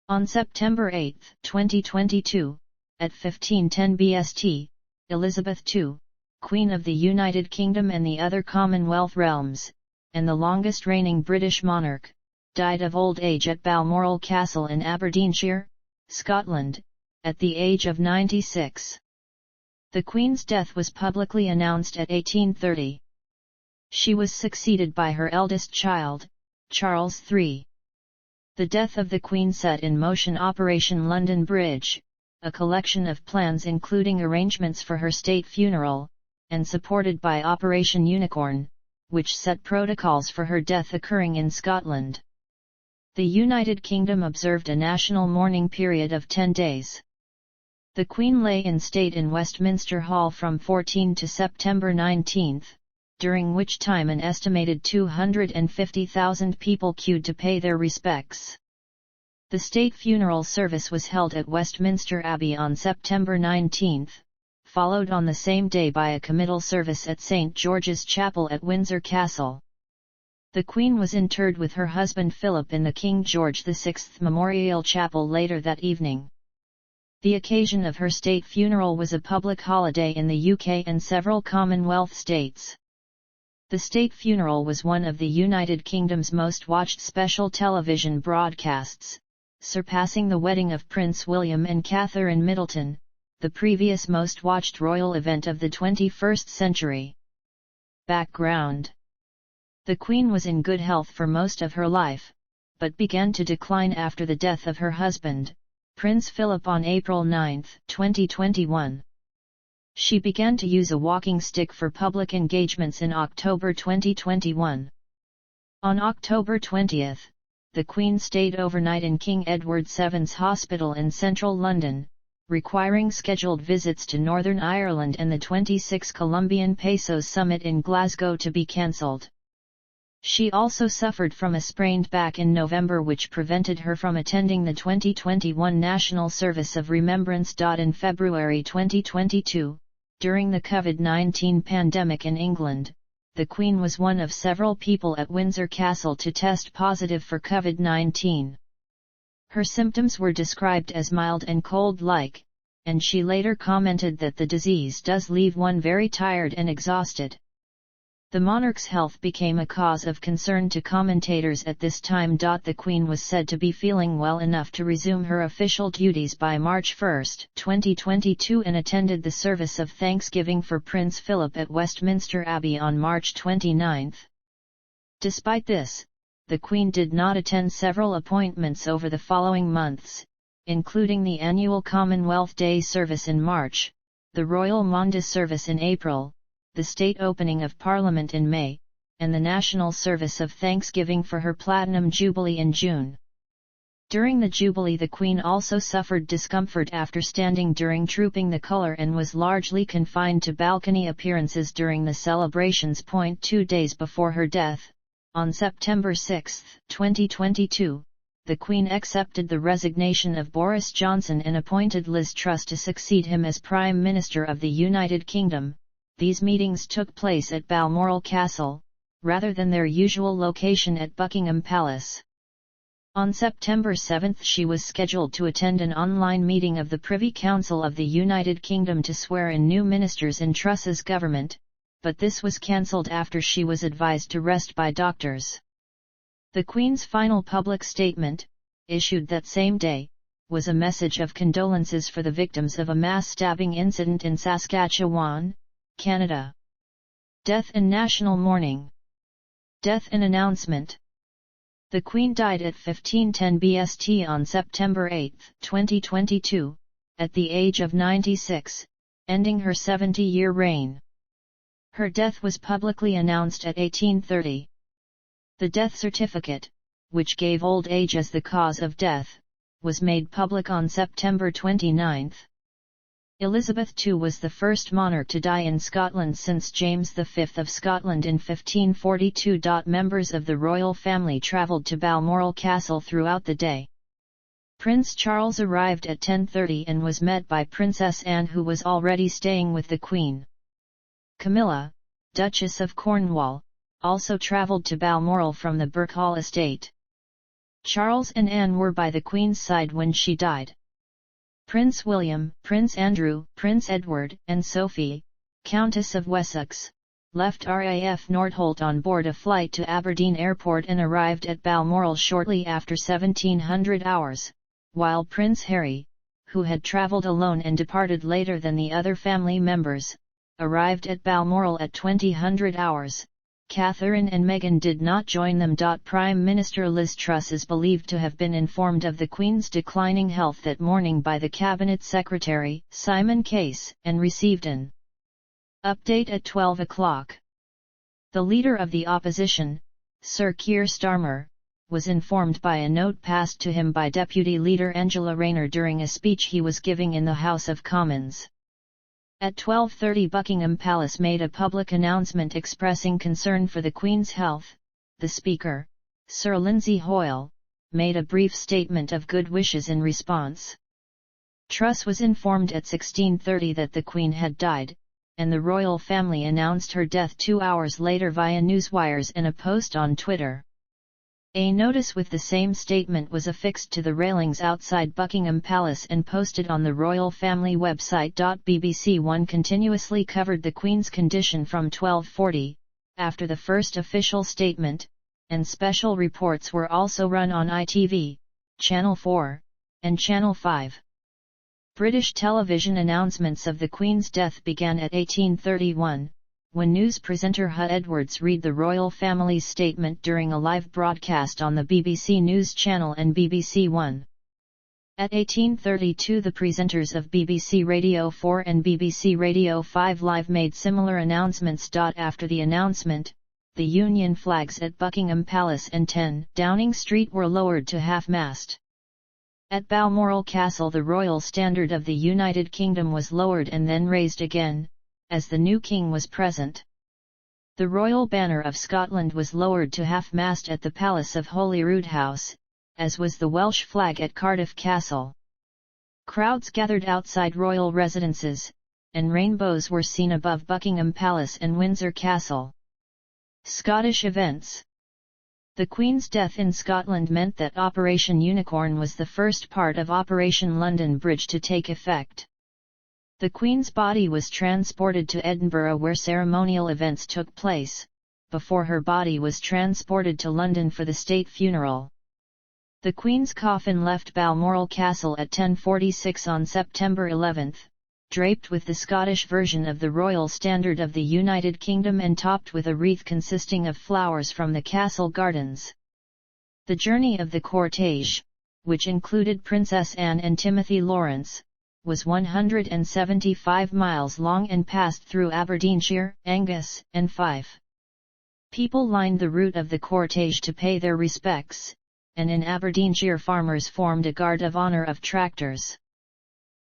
On September 8, 2022, at 1510 BST, Elizabeth II, Queen of the United Kingdom and the other Commonwealth realms, and the longest reigning British monarch, died of old age at Balmoral Castle in Aberdeenshire, Scotland, at the age of 96. The Queen's death was publicly announced at 1830. She was succeeded by her eldest child, Charles III. The death of the Queen set in motion Operation London Bridge, a collection of plans including arrangements for her state funeral, and supported by Operation Unicorn, which set protocols for her death occurring in Scotland. The United Kingdom observed a national mourning period of 10 days. The Queen lay in state in Westminster Hall from 14 to September 19, during which time an estimated 250,000 people queued to pay their respects. The state funeral service was held at Westminster Abbey on September 19, followed on the same day by a committal service at St. George's Chapel at Windsor Castle. The Queen was interred with her husband Philip in the King George VI Memorial Chapel later that evening. The occasion of her state funeral was a public holiday in the UK and several Commonwealth states. The state funeral was one of the United Kingdom's most watched special television broadcasts, surpassing the wedding of Prince William and Catherine Middleton, the previous most watched royal event of the 21st century. Background: the Queen was in good health for most of her life, but began to decline after the death of her husband, Prince Philip on April 9, 2021. She began to use a walking stick for public engagements in October 2021. On October 20, the Queen stayed overnight in King Edward VII's Hospital in central London, requiring scheduled visits to Northern Ireland and the 26 Colombian Pesos Summit in Glasgow to be cancelled. She also suffered from a sprained back in November which prevented her from attending the 2021 National Service of Remembrance. In February 2022, during the COVID-19 pandemic in England, the Queen was one of several people at Windsor Castle to test positive for COVID-19. Her symptoms were described as mild and cold-like, and she later commented that the disease does leave one very tired and exhausted. The monarch's health became a cause of concern to commentators at this time. The Queen was said to be feeling well enough to resume her official duties by March 1, 2022 and attended the service of thanksgiving for Prince Philip at Westminster Abbey on March 29. Despite this, the Queen did not attend several appointments over the following months, including the annual Commonwealth Day service in March, the Royal Maundy service in April, the state opening of Parliament in May, and the National Service of Thanksgiving for her Platinum Jubilee in June. During the Jubilee the Queen also suffered discomfort after standing during Trooping the Colour and was largely confined to balcony appearances during the celebrations. 2 days before her death, on September 6, 2022, the Queen accepted the resignation of Boris Johnson and appointed Liz Truss to succeed him as Prime Minister of the United Kingdom. These meetings took place at Balmoral Castle, rather than their usual location at Buckingham Palace. On September 7 she was scheduled to attend an online meeting of the Privy Council of the United Kingdom to swear in new ministers in Truss's government, but this was cancelled after she was advised to rest by doctors. The Queen's final public statement, issued that same day, was a message of condolences for the victims of a mass stabbing incident in Saskatchewan, Canada. Death and national mourning. Death and announcement. The Queen died at 1510 BST on September 8, 2022, at the age of 96, ending her 70-year reign. Her death was publicly announced at 1830. The death certificate, which gave old age as the cause of death, was made public on September 29. Elizabeth II was the first monarch to die in Scotland since James V of Scotland in 1542. Members of the royal family travelled to Balmoral Castle throughout the day. Prince Charles arrived at 10:30 and was met by Princess Anne, who was already staying with the Queen. Camilla, Duchess of Cornwall, also travelled to Balmoral from the Birkhall estate. Charles and Anne were by the Queen's side when she died. Prince William, Prince Andrew, Prince Edward, and Sophie, Countess of Wessex, left RAF Nordholt on board a flight to Aberdeen Airport and arrived at Balmoral shortly after 1700 hours, while Prince Harry, who had travelled alone and departed later than the other family members, arrived at Balmoral at 2000 hours. Catherine and Meghan did not join them. Prime Minister Liz Truss is believed to have been informed of the Queen's declining health that morning by the Cabinet Secretary, Simon Case, and received an update at 12 o'clock. The leader of the opposition, Sir Keir Starmer, was informed by a note passed to him by Deputy Leader Angela Rayner during a speech he was giving in the House of Commons. At 12:30 Buckingham Palace made a public announcement expressing concern for the Queen's health. The Speaker, Sir Lindsay Hoyle, made a brief statement of good wishes in response. Truss was informed at 16:30 that the Queen had died, and the royal family announced her death 2 hours later via newswires and a post on Twitter. A notice with the same statement was affixed to the railings outside Buckingham Palace and posted on the royal family website. BBC One continuously covered the Queen's condition from 12:40, after the first official statement, and special reports were also run on ITV, Channel 4, and Channel 5. British television announcements of the Queen's death began at 18:31. When news presenter Hugh Edwards read the royal family's statement during a live broadcast on the BBC News Channel and BBC One. At 18:32 the presenters of BBC Radio 4 and BBC Radio 5 Live made similar announcements. After the announcement, the Union flags at Buckingham Palace and 10 Downing Street were lowered to half-mast. At Balmoral Castle the royal standard of the United Kingdom was lowered and then raised again, as the new king was present. The royal banner of Scotland was lowered to half-mast at the Palace of Holyrood House, as was the Welsh flag at Cardiff Castle. Crowds gathered outside royal residences, and rainbows were seen above Buckingham Palace and Windsor Castle. Scottish events. The Queen's death in Scotland meant that Operation Unicorn was the first part of Operation London Bridge to take effect. The Queen's body was transported to Edinburgh where ceremonial events took place, before her body was transported to London for the state funeral. The Queen's coffin left Balmoral Castle at 10:46 on September 11, draped with the Scottish version of the royal standard of the United Kingdom and topped with a wreath consisting of flowers from the castle gardens. The journey of the cortege, which included Princess Anne and Timothy Lawrence, was 175 miles long and passed through Aberdeenshire, Angus, and Fife. People lined the route of the cortege to pay their respects, and in Aberdeenshire farmers formed a guard of honour of tractors.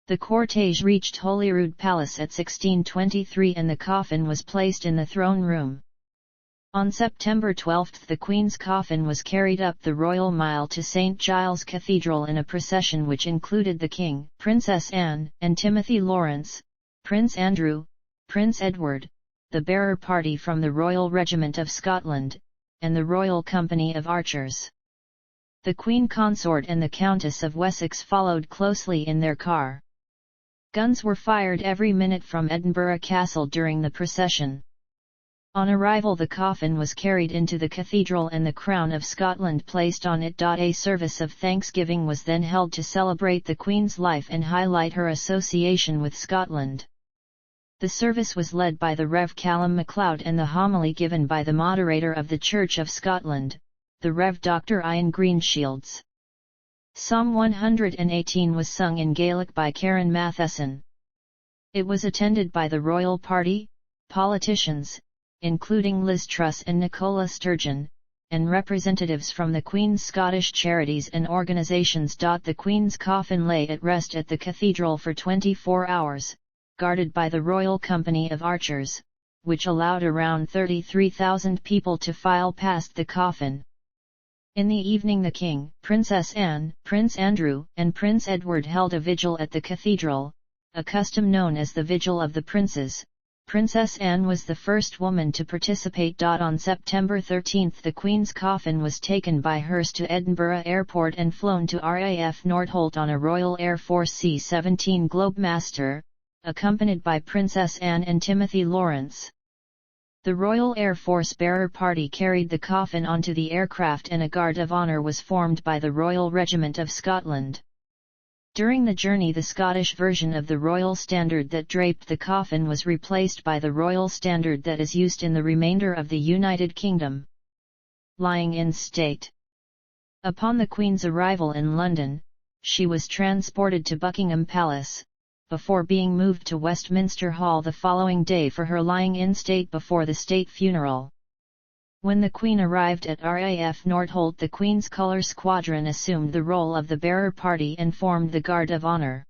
The cortege reached Holyrood Palace at 16:23 and the coffin was placed in the throne room. On September 12 the Queen's coffin was carried up the Royal Mile to St Giles Cathedral in a procession which included the King, Princess Anne, and Timothy Lawrence, Prince Andrew, Prince Edward, the bearer party from the Royal Regiment of Scotland, and the Royal Company of Archers. The Queen Consort and the Countess of Wessex followed closely in their car. Guns were fired every minute from Edinburgh Castle during the procession. On arrival the coffin was carried into the cathedral and the crown of Scotland placed on it. A service of thanksgiving was then held to celebrate the Queen's life and highlight her association with Scotland. The service was led by the Rev. Callum MacLeod and the homily given by the moderator of the Church of Scotland, the Rev. Dr. Ian Greenshields. Psalm 118 was sung in Gaelic by Karen Matheson. It was attended by the royal party, politicians, including Liz Truss and Nicola Sturgeon, and representatives from the Queen's Scottish charities and organisations. The Queen's coffin lay at rest at the cathedral for 24 hours, guarded by the Royal Company of Archers, which allowed around 33,000 people to file past the coffin. In the evening the King, Princess Anne, Prince Andrew, and Prince Edward held a vigil at the cathedral, a custom known as the Vigil of the Princes, Princess Anne was the first woman to participate. On September 13 the Queen's coffin was taken by hearse to Edinburgh Airport and flown to RAF Northolt on a Royal Air Force C-17 Globemaster, accompanied by Princess Anne and Timothy Lawrence. The Royal Air Force bearer party carried the coffin onto the aircraft and a Guard of Honour was formed by the Royal Regiment of Scotland. During the journey the Scottish version of the Royal Standard that draped the coffin was replaced by the Royal Standard that is used in the remainder of the United Kingdom. Lying in state. Upon the Queen's arrival in London, she was transported to Buckingham Palace, before being moved to Westminster Hall the following day for her lying in state before the state funeral. When the Queen arrived at RAF Northolt the Queen's Colour Squadron assumed the role of the bearer party and formed the Guard of Honour.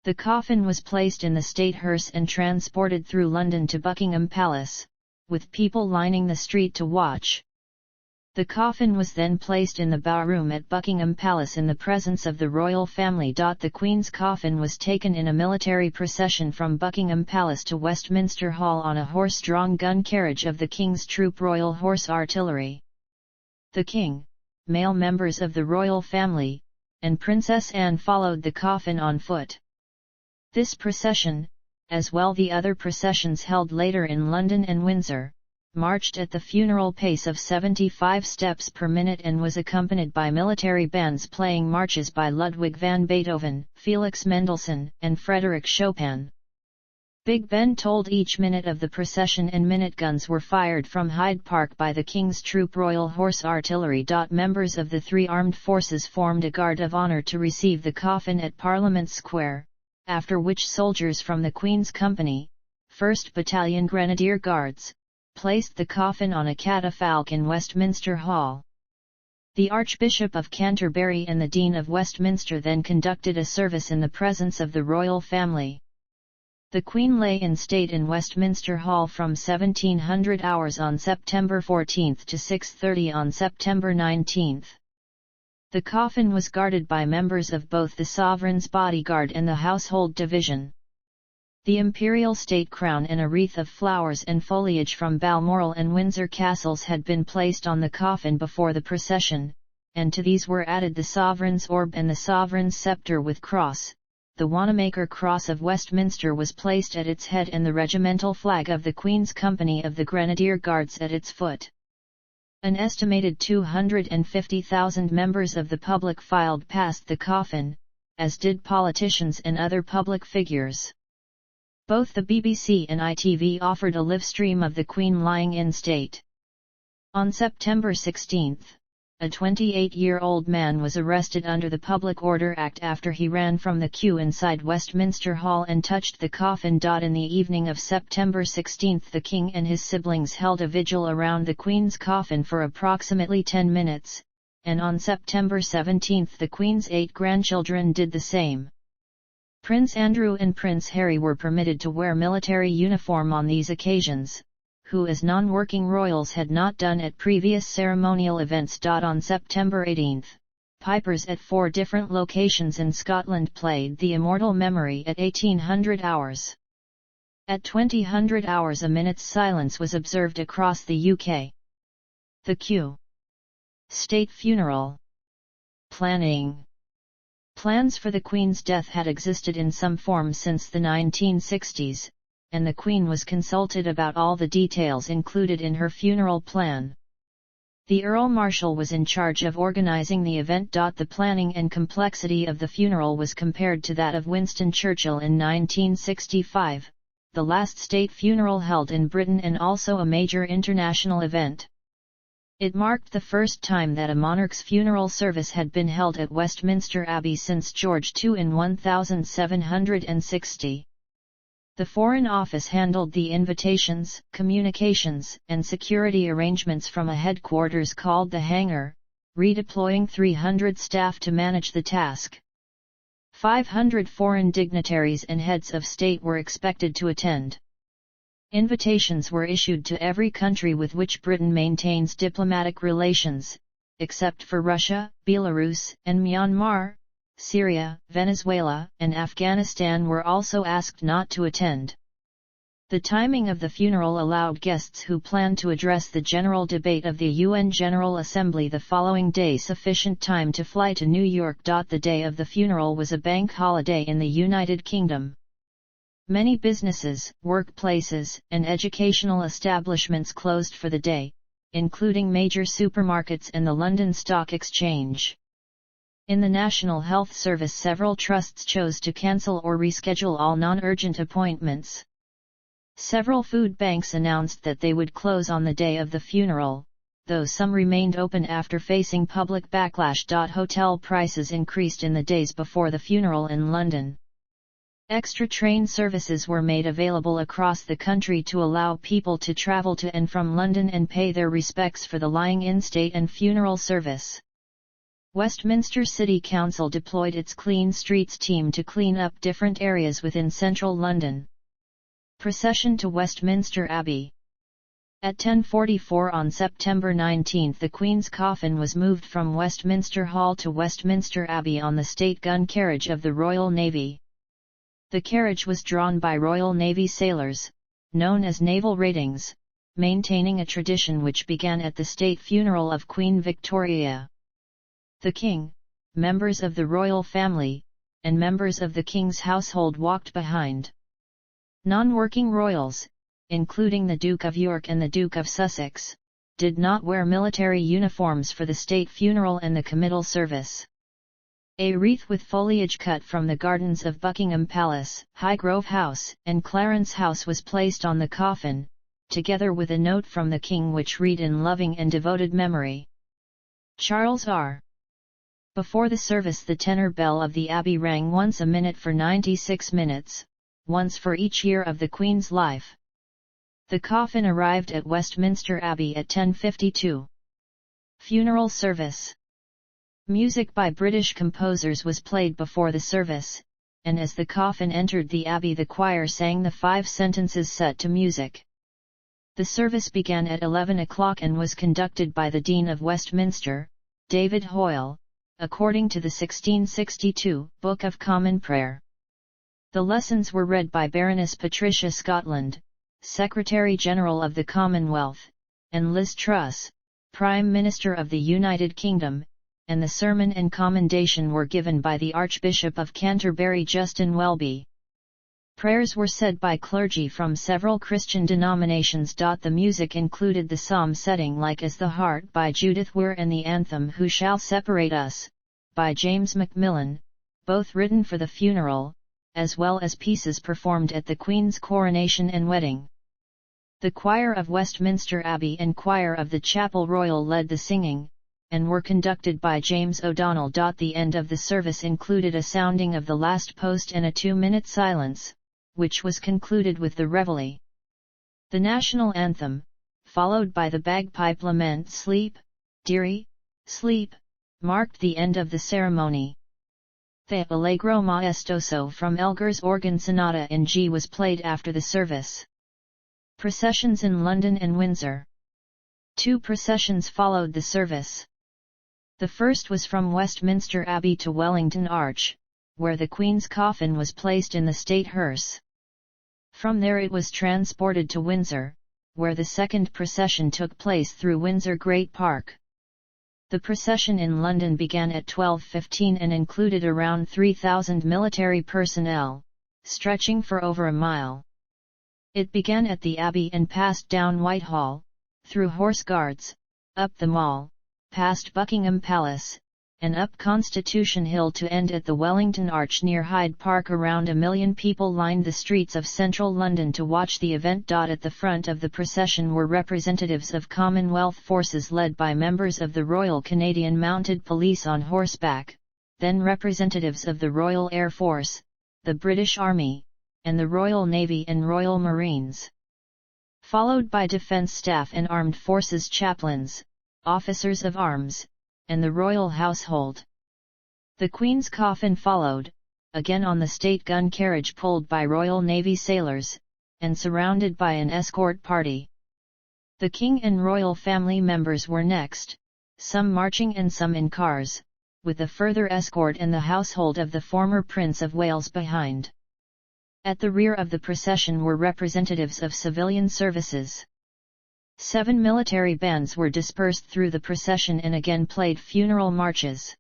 The coffin was placed in the state hearse and transported through London to Buckingham Palace, with people lining the street to watch. The coffin was then placed in the bow room at Buckingham Palace in the presence of the royal family. The Queen's coffin was taken in a military procession from Buckingham Palace to Westminster Hall on a horse-drawn gun carriage of the King's Troop Royal Horse Artillery. The King, male members of the royal family, and Princess Anne followed the coffin on foot. This procession, as well the other processions held later in London and Windsor, marched at the funeral pace of 75 steps per minute and was accompanied by military bands playing marches by Ludwig van Beethoven, Felix Mendelssohn, and Frédéric Chopin. Big Ben tolled each minute of the procession and minute guns were fired from Hyde Park by the King's Troop Royal Horse Artillery. Members of the three armed forces formed a Guard of Honour to receive the coffin at Parliament Square, after which soldiers from the Queen's Company, 1st Battalion Grenadier Guards, placed the coffin on a catafalque in Westminster Hall. The Archbishop of Canterbury and the Dean of Westminster then conducted a service in the presence of the royal family. The Queen lay in state in Westminster Hall from 1700 hours on September 14 to 6:30 on September 19. The coffin was guarded by members of both the Sovereign's bodyguard and the Household Division. The imperial state crown and a wreath of flowers and foliage from Balmoral and Windsor castles had been placed on the coffin before the procession, and to these were added the sovereign's orb and the sovereign's sceptre with cross. The Wanamaker Cross of Westminster was placed at its head and the regimental flag of the Queen's Company of the Grenadier Guards at its foot. An estimated 250,000 members of the public filed past the coffin, as did politicians and other public figures. Both the BBC and ITV offered a live stream of the Queen lying in state. On September 16, a 28-year-old man was arrested under the Public Order Act after he ran from the queue inside Westminster Hall and touched the coffin. In the evening of September 16 the King and his siblings held a vigil around the Queen's coffin for approximately 10 minutes, and on September 17 the Queen's 8 grandchildren did the same. Prince Andrew and Prince Harry were permitted to wear military uniform on these occasions, who as non-working royals had not done at previous ceremonial events. On September 18, pipers at 4 different locations in Scotland played The Immortal Memory at 1800 hours. At 2000 hours a minute's silence was observed across the UK. The Q. State funeral. Planning. Plans for the Queen's death had existed in some form since the 1960s, and the Queen was consulted about all the details included in her funeral plan. The Earl Marshal was in charge of organising the event. The planning and complexity of the funeral was compared to that of Winston Churchill in 1965, the last state funeral held in Britain and also a major international event. It marked the first time that a monarch's funeral service had been held at Westminster Abbey since George II in 1760. The Foreign Office handled the invitations, communications, and security arrangements from a headquarters called the Hangar, redeploying 300 staff to manage the task. 500 foreign dignitaries and heads of state were expected to attend. Invitations were issued to every country with which Britain maintains diplomatic relations, except for Russia, Belarus, and Myanmar. Syria, Venezuela, and Afghanistan were also asked not to attend. The timing of the funeral allowed guests who planned to address the general debate of the UN General Assembly the following day sufficient time to fly to New York. The day of the funeral was a bank holiday in the United Kingdom. Many businesses, workplaces, and educational establishments closed for the day, including major supermarkets and the London Stock Exchange. In the National Health Service, several trusts chose to cancel or reschedule all non-urgent appointments. Several food banks announced that they would close on the day of the funeral, though some remained open after facing public backlash. Hotel prices increased in the days before the funeral in London. Extra train services were made available across the country to allow people to travel to and from London and pay their respects for the lying-in state and funeral service. Westminster City Council deployed its Clean Streets team to clean up different areas within central London. Procession to Westminster Abbey. At 10:44 on September 19 the Queen's coffin was moved from Westminster Hall to Westminster Abbey on the state gun carriage of the Royal Navy. The carriage was drawn by Royal Navy sailors, known as naval ratings, maintaining a tradition which began at the state funeral of Queen Victoria. The King, members of the royal family, and members of the King's household walked behind. Non-working royals, including the Duke of York and the Duke of Sussex, did not wear military uniforms for the state funeral and the committal service. A wreath with foliage cut from the gardens of Buckingham Palace, Highgrove House, and Clarence House was placed on the coffin, together with a note from the King which read in loving and devoted memory. Charles R. Before the service the tenor bell of the Abbey rang once a minute for 96 minutes, once for each year of the Queen's life. The coffin arrived at Westminster Abbey at 10:52. Funeral service. Music by British composers was played before the service, and as the coffin entered the Abbey the choir sang the 5 sentences set to music. The service began at 11 o'clock and was conducted by the Dean of Westminster, David Hoyle, according to the 1662 Book of Common Prayer. The lessons were read by Baroness Patricia Scotland, Secretary-General of the Commonwealth, and Liz Truss, Prime Minister of the United Kingdom, and the sermon and commendation were given by the Archbishop of Canterbury Justin Welby. Prayers were said by clergy from several Christian denominations. The music included the psalm setting Like as the Heart by Judith Weir and the anthem Who Shall Separate Us, by James Macmillan, both written for the funeral, as well as pieces performed at the Queen's coronation and wedding. The choir of Westminster Abbey and choir of the Chapel Royal led the singing, and were conducted by James O'Donnell. The end of the service included a sounding of the last post and a 2-minute silence, which was concluded with the reveille. The national anthem, followed by the bagpipe lament Sleep, Dearie, Sleep, marked the end of the ceremony. The Allegro Maestoso from Elgar's Organ Sonata in G was played after the service. Processions in London and Windsor. 2 processions followed the service. The first was from Westminster Abbey to Wellington Arch, where the Queen's coffin was placed in the state hearse. From there it was transported to Windsor, where the second procession took place through Windsor Great Park. The procession in London began at 12:15 and included around 3,000 military personnel, stretching for over a mile. It began at the Abbey and passed down Whitehall, through Horse Guards, up the Mall, past Buckingham Palace, and up Constitution Hill to end at the Wellington Arch near Hyde Park. Around 1 million people lined the streets of central London to watch the event. At the front of the procession were representatives of Commonwealth forces led by members of the Royal Canadian Mounted Police on horseback, then representatives of the Royal Air Force, the British Army, and the Royal Navy and Royal Marines. Followed by defence staff and armed forces chaplains, officers of arms, and the royal household. The Queen's coffin followed, again on the state gun carriage pulled by Royal Navy sailors, and surrounded by an escort party. The King and royal family members were next, some marching and some in cars, with a further escort and the household of the former Prince of Wales behind. At the rear of the procession were representatives of civilian services. 7 military bands were dispersed through the procession and again played funeral marches.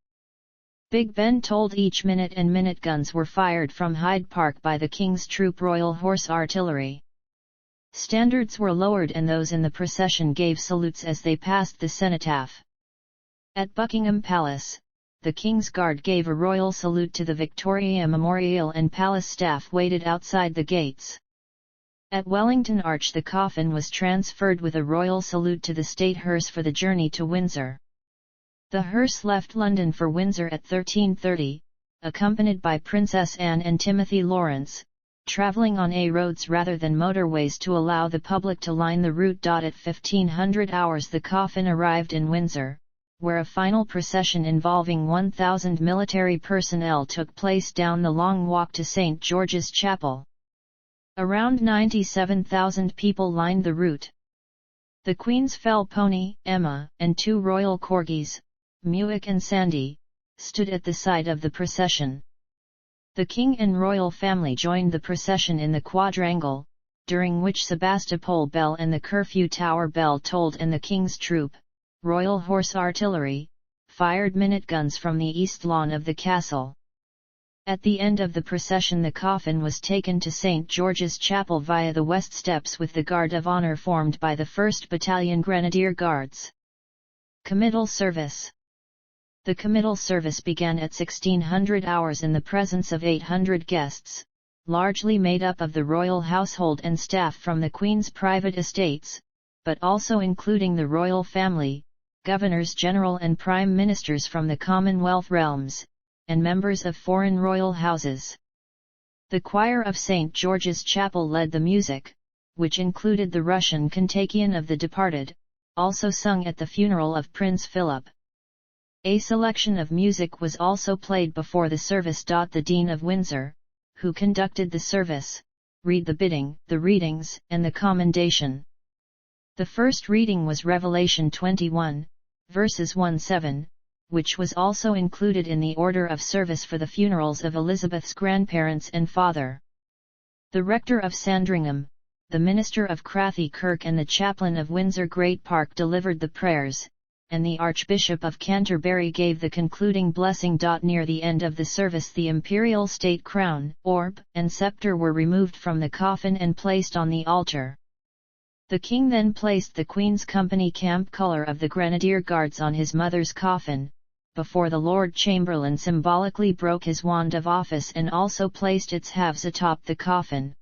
Big Ben told each minute, and minute guns were fired from Hyde Park by the King's Troop Royal Horse Artillery. Standards were lowered and those in the procession gave salutes as they passed the cenotaph. At Buckingham Palace, the King's Guard gave a royal salute to the Victoria Memorial and palace staff waited outside the gates. At Wellington Arch the coffin was transferred with a royal salute to the state hearse for the journey to Windsor. The hearse left London for Windsor at 13:30, accompanied by Princess Anne and Timothy Lawrence, travelling on A roads rather than motorways to allow the public to line the route. At 1500 hours the coffin arrived in Windsor, where a final procession involving 1,000 military personnel took place down the long walk to St. George's Chapel. Around 97,000 people lined the route. The Queen's fell pony, Emma, and 2 royal corgis, Muick and Sandy, stood at the side of the procession. The King and royal family joined the procession in the quadrangle, during which Sebastopol bell and the curfew tower bell tolled, and the King's Troop, Royal Horse Artillery, fired minute guns from the east lawn of the castle. At the end of the procession the coffin was taken to St. George's Chapel via the west steps with the Guard of Honour formed by the 1st Battalion Grenadier Guards. Committal Service. The committal service began at 1600 hours in the presence of 800 guests, largely made up of the royal household and staff from the Queen's private estates, but also including the royal family, governors-general and prime ministers from the Commonwealth realms, and members of foreign royal houses. The choir of St. George's Chapel led the music, which included the Russian Kontakion of the departed, also sung at the funeral of Prince Philip. A selection of music was also played before the service. The Dean of Windsor, who conducted the service, read the bidding, the readings, and the commendation. The first reading was Revelation 21, verses 1-7, which was also included in the order of service for the funerals of Elizabeth's grandparents and father. The rector of Sandringham, the minister of Crathy Kirk and the chaplain of Windsor Great Park delivered the prayers, and the Archbishop of Canterbury gave the concluding blessing. Near the end of the service the imperial state crown, orb, and sceptre were removed from the coffin and placed on the altar. The King then placed the Queen's Company camp colour of the Grenadier Guards on his mother's coffin, before the Lord Chamberlain symbolically broke his wand of office and also placed its halves atop the coffin.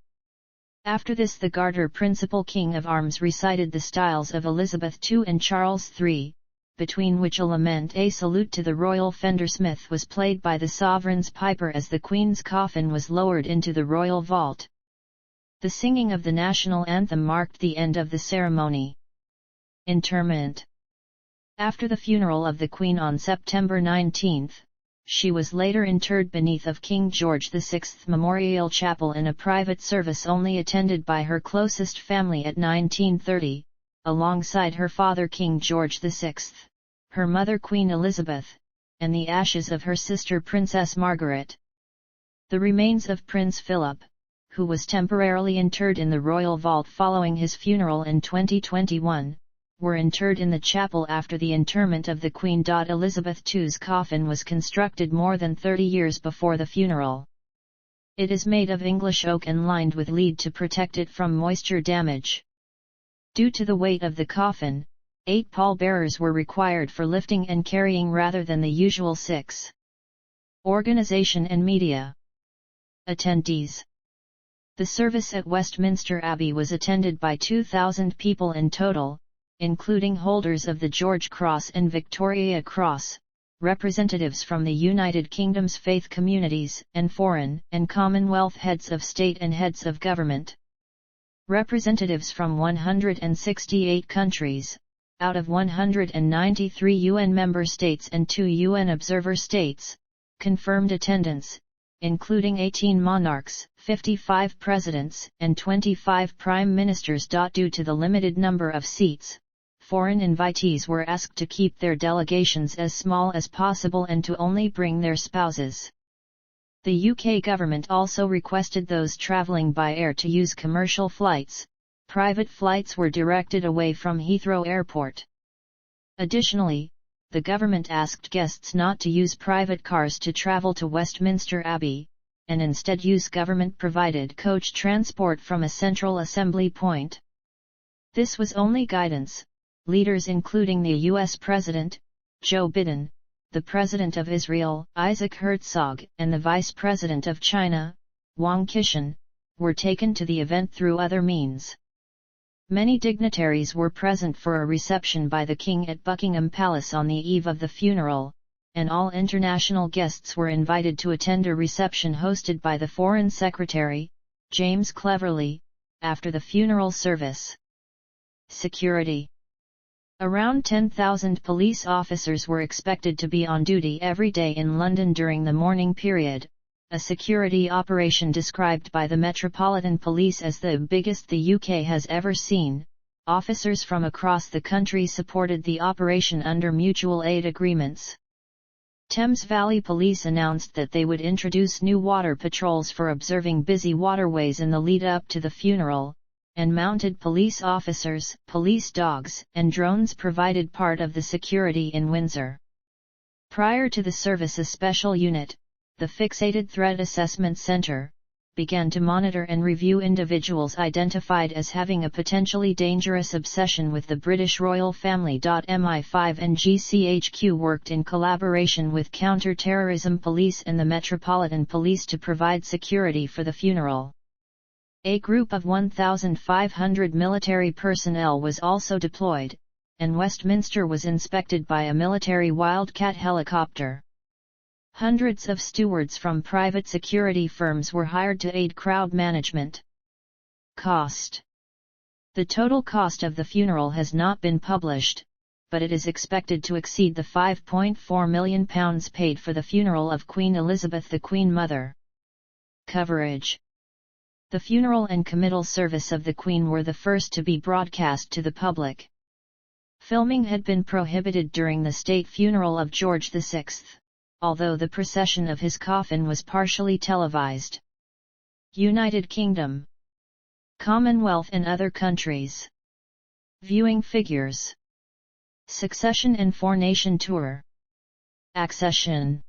After this the Garter Principal King of Arms recited the styles of Elizabeth II and Charles III, between which a lament, a salute to the royal fendersmith, was played by the sovereign's piper as the Queen's coffin was lowered into the royal vault. The singing of the national anthem marked the end of the ceremony. Interment. After the funeral of the Queen on September 19, she was later interred beneath of King George VI Memorial Chapel in a private service only attended by her closest family at 1930, alongside her father King George VI, her mother Queen Elizabeth, and the ashes of her sister Princess Margaret. The remains of Prince Philip, who was temporarily interred in the royal vault following his funeral in 2021, were interred in the chapel after the interment of the Queen. Elizabeth II's coffin was constructed more than 30 years before the funeral. It is made of English oak and lined with lead to protect it from moisture damage. Due to the weight of the coffin, 8 pallbearers were required for lifting and carrying rather than the usual 6. Organization and media. Attendees. The service at Westminster Abbey was attended by 2,000 people in total, including holders of the George Cross and Victoria Cross, representatives from the United Kingdom's faith communities, and foreign and Commonwealth heads of state and heads of government. Representatives from 168 countries, out of 193 UN member states and 2 UN observer states, confirmed attendance, including 18 monarchs, 55 presidents, and 25 prime ministers. Due to the limited number of seats, foreign invitees were asked to keep their delegations as small as possible and to only bring their spouses. The UK government also requested those travelling by air to use commercial flights. Private flights were directed away from Heathrow Airport. Additionally, the government asked guests not to use private cars to travel to Westminster Abbey, and instead use government-provided coach transport from a central assembly point. This was only guidance. Leaders including the U.S. President, Joe Biden, the President of Israel, Isaac Herzog, and the Vice President of China, Wang Qishan, were taken to the event through other means. Many dignitaries were present for a reception by the King at Buckingham Palace on the eve of the funeral, and all international guests were invited to attend a reception hosted by the Foreign Secretary, James Cleverly, after the funeral service. Security. Around 10,000 police officers were expected to be on duty every day in London during the mourning period, a security operation described by the Metropolitan Police as the biggest the UK has ever seen. Officers from across the country supported the operation under mutual aid agreements. Thames Valley Police announced that they would introduce new water patrols for observing busy waterways in the lead-up to the funeral, and mounted police officers, police dogs, and drones provided part of the security in Windsor. Prior to the service, a special unit, the Fixated Threat Assessment Centre, began to monitor and review individuals identified as having a potentially dangerous obsession with the British royal family. MI5 and GCHQ worked in collaboration with counter-terrorism police and the Metropolitan Police to provide security for the funeral. A group of 1,500 military personnel was also deployed, and Westminster was inspected by a military Wildcat helicopter. Hundreds of stewards from private security firms were hired to aid crowd management. Cost. The total cost of the funeral has not been published, but it is expected to exceed the £5.4 million paid for the funeral of Queen Elizabeth, the Queen Mother. Coverage. The funeral and committal service of the Queen were the first to be broadcast to the public. Filming had been prohibited during the state funeral of George VI, although the procession of his coffin was partially televised. United Kingdom, Commonwealth and other countries. Viewing figures. Succession and Forenation Tour. Accession.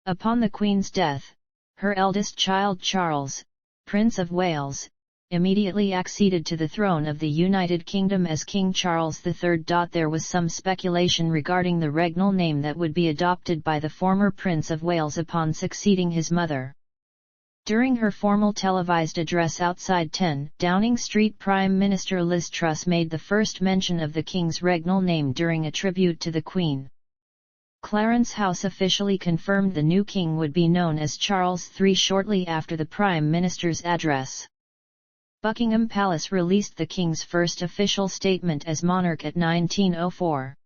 Upon the Queen's death, her eldest child Charles, Prince of Wales, immediately acceded to the throne of the United Kingdom as King Charles III. There was some speculation regarding the regnal name that would be adopted by the former Prince of Wales upon succeeding his mother. During her formal televised address outside 10 Downing Street, Prime Minister Liz Truss made the first mention of the King's regnal name during a tribute to the Queen. Clarence House officially confirmed the new king would be known as Charles III shortly after the Prime Minister's address. Buckingham Palace released the King's first official statement as monarch at 1904.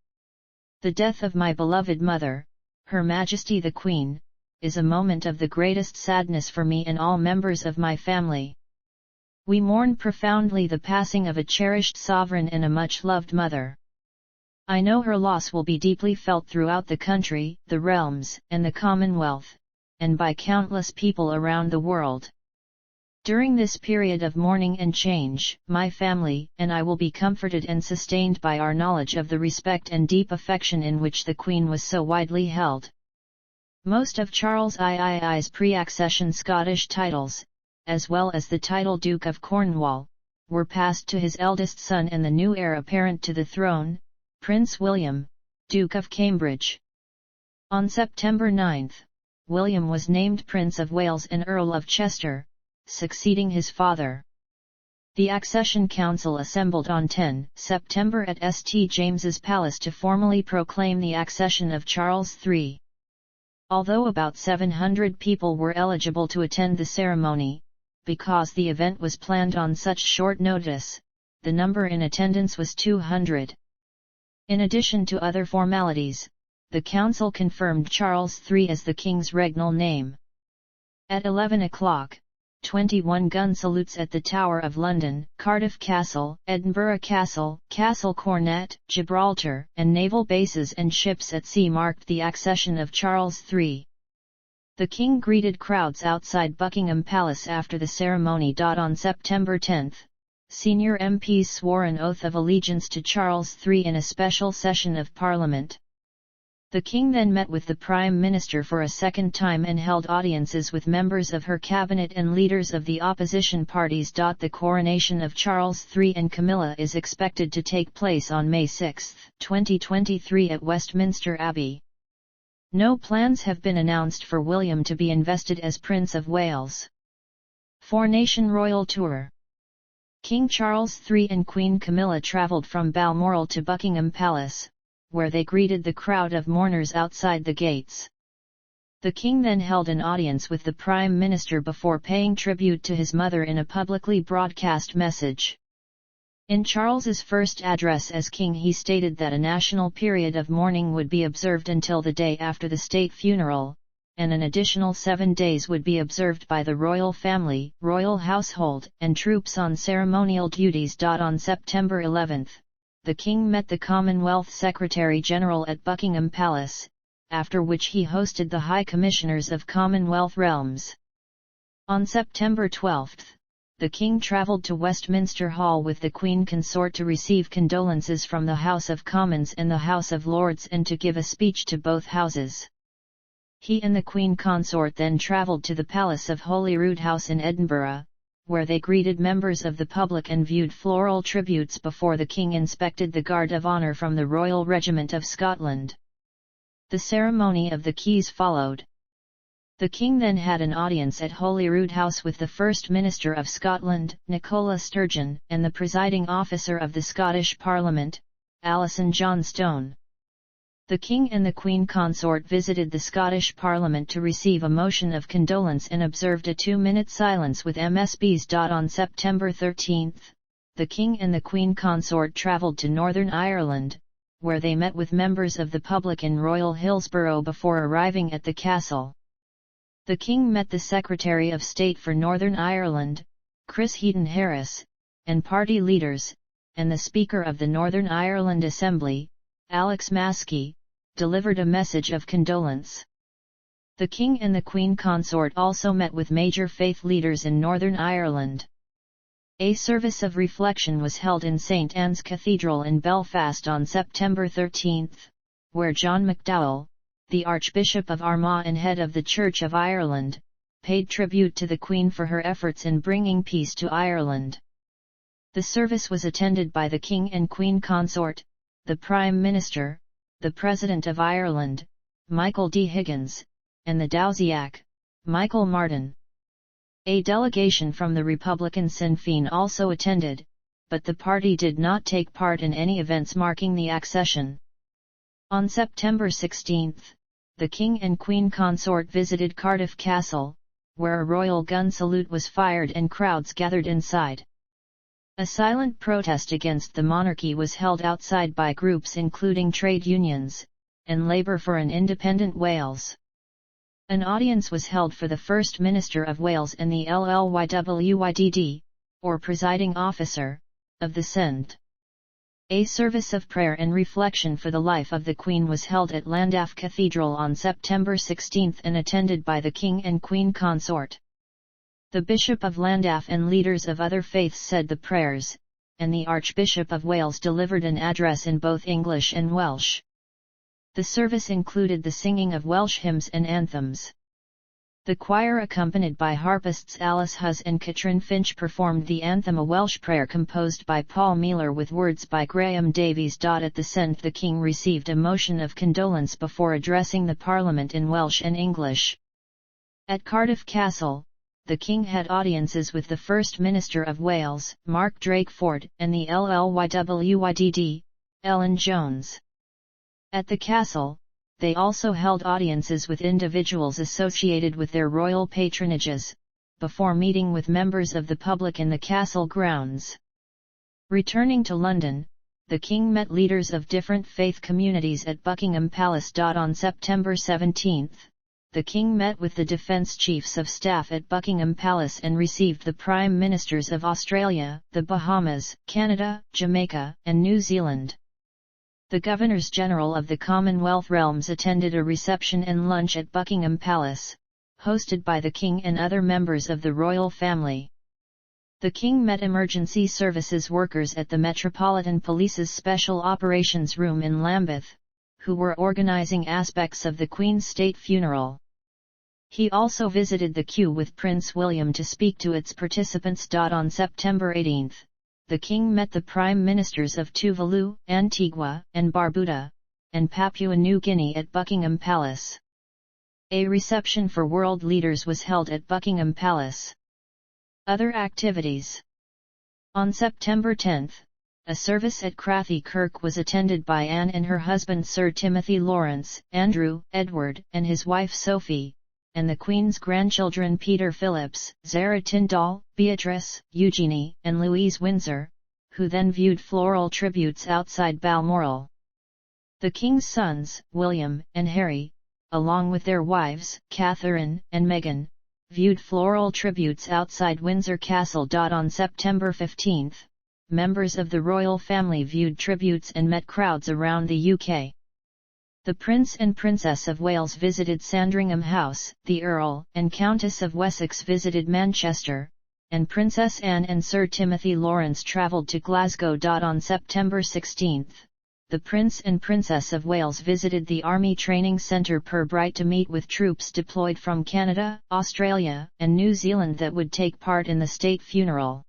The death of my beloved mother, Her Majesty the Queen, is a moment of the greatest sadness for me and all members of my family. We mourn profoundly the passing of a cherished sovereign and a much-loved mother. I know her loss will be deeply felt throughout the country, the realms, and the Commonwealth, and by countless people around the world. During this period of mourning and change, my family and I will be comforted and sustained by our knowledge of the respect and deep affection in which the Queen was so widely held. Most of Charles III's pre-accession Scottish titles, as well as the title Duke of Cornwall, were passed to his eldest son and the new heir apparent to the throne, Prince William, Duke of Cambridge. On September 9, William was named Prince of Wales and Earl of Chester, succeeding his father. The Accession Council assembled on 10 September at St James's Palace to formally proclaim the accession of Charles III. Although about 700 people were eligible to attend the ceremony, because the event was planned on such short notice, the number in attendance was 200. In addition to other formalities, the council confirmed Charles III as the King's regnal name. At 11 o'clock, 21 gun salutes at the Tower of London, Cardiff Castle, Edinburgh Castle, Castle Cornet, Gibraltar, and naval bases and ships at sea marked the accession of Charles III. The king greeted crowds outside Buckingham Palace after the ceremony. On September 10, senior MPs swore an oath of allegiance to Charles III in a special session of Parliament. The king then met with the Prime Minister for a second time and held audiences with members of her cabinet and leaders of the opposition parties. The coronation of Charles III and Camilla is expected to take place on May 6, 2023 at Westminster Abbey. No plans have been announced for William to be invested as Prince of Wales. Four-nation royal tour. King Charles III and Queen Camilla travelled from Balmoral to Buckingham Palace, where they greeted the crowd of mourners outside the gates. The king then held an audience with the Prime Minister before paying tribute to his mother in a publicly broadcast message. In Charles's first address as king, he stated that a national period of mourning would be observed until the day after the state funeral, and an additional 7 days would be observed by the royal family, royal household, and troops on ceremonial duties. On September 11, the king met the Commonwealth Secretary-General at Buckingham Palace, after which he hosted the High Commissioners of Commonwealth realms. On September 12, the king travelled to Westminster Hall with the Queen Consort to receive condolences from the House of Commons and the House of Lords and to give a speech to both houses. He and the Queen Consort then travelled to the Palace of Holyrood House in Edinburgh, where they greeted members of the public and viewed floral tributes before the king inspected the Guard of Honour from the Royal Regiment of Scotland. The ceremony of the keys followed. The king then had an audience at Holyrood House with the First Minister of Scotland, Nicola Sturgeon, and the presiding officer of the Scottish Parliament, Alison Johnstone. The king and the Queen Consort visited the Scottish Parliament to receive a motion of condolence and observed a 2-minute silence with MSBs. On September 13, the king and the Queen Consort travelled to Northern Ireland, where they met with members of the public in Royal Hillsborough before arriving at the castle. The king met the Secretary of State for Northern Ireland, Chris Heaton-Harris, and party leaders, and the Speaker of the Northern Ireland Assembly, Alex Maskey, delivered a message of condolence. The king and the Queen Consort also met with major faith leaders in Northern Ireland. A service of reflection was held in St Anne's Cathedral in Belfast on September 13, where John McDowell, the Archbishop of Armagh and head of the Church of Ireland, paid tribute to the Queen for her efforts in bringing peace to Ireland. The service was attended by the King and Queen Consort, the Prime Minister, the President of Ireland, Michael D. Higgins, and the Taoiseach, Michael Martin. A delegation from the Republican Sinn Féin also attended, but the party did not take part in any events marking the accession. On September 16, the King and Queen Consort visited Cardiff Castle, where a royal gun salute was fired and crowds gathered inside. A silent protest against the monarchy was held outside by groups including trade unions, and Labour for an Independent Wales. An audience was held for the First Minister of Wales and the LLYWYDD, or presiding officer, of the Send. A service of prayer and reflection for the life of the Queen was held at Llandaff Cathedral on September 16 and attended by the King and Queen Consort. The Bishop of Llandaff and leaders of other faiths said the prayers, and the Archbishop of Wales delivered an address in both English and Welsh. The service included the singing of Welsh hymns and anthems. The choir, accompanied by harpists Alice Hus and Catrin Finch, performed the anthem, a Welsh prayer composed by Paul Mealer with words by Graham Davies. At the Send, the King received a motion of condolence before addressing the Parliament in Welsh and English. At Cardiff Castle, the King had audiences with the First Minister of Wales, Mark Drakeford, and the LLYWYDD, Ellen Jones. At the castle, they also held audiences with individuals associated with their royal patronages, before meeting with members of the public in the castle grounds. Returning to London, the King met leaders of different faith communities at Buckingham Palace. On September 17, the King met with the Defence Chiefs of Staff at Buckingham Palace and received the Prime Ministers of Australia, the Bahamas, Canada, Jamaica, and New Zealand. The Governors-General of the Commonwealth realms attended a reception and lunch at Buckingham Palace, hosted by the King and other members of the royal family. The King met emergency services workers at the Metropolitan Police's Special Operations Room in Lambeth, who were organising aspects of the Queen's state funeral. He also visited the queue with Prince William to speak to its participants. On September 18, the King met the Prime Ministers of Tuvalu, Antigua and Barbuda, and Papua New Guinea at Buckingham Palace. A reception for world leaders was held at Buckingham Palace. Other activities. On September 10, a service at Crathy Kirk was attended by Anne and her husband Sir Timothy Lawrence, Andrew, Edward, and his wife Sophie, and the Queen's grandchildren Peter Phillips, Zara Tyndall, Beatrice, Eugenie, and Louise Windsor, who then viewed floral tributes outside Balmoral. The King's sons, William and Harry, along with their wives, Catherine and Meghan, viewed floral tributes outside Windsor Castle. On September 15, members of the royal family viewed tributes and met crowds around the UK. The Prince and Princess of Wales visited Sandringham House, the Earl and Countess of Wessex visited Manchester, and Princess Anne and Sir Timothy Lawrence travelled to Glasgow. On September 16, the Prince and Princess of Wales visited the Army Training Centre Pirbright to meet with troops deployed from Canada, Australia, and New Zealand that would take part in the state funeral.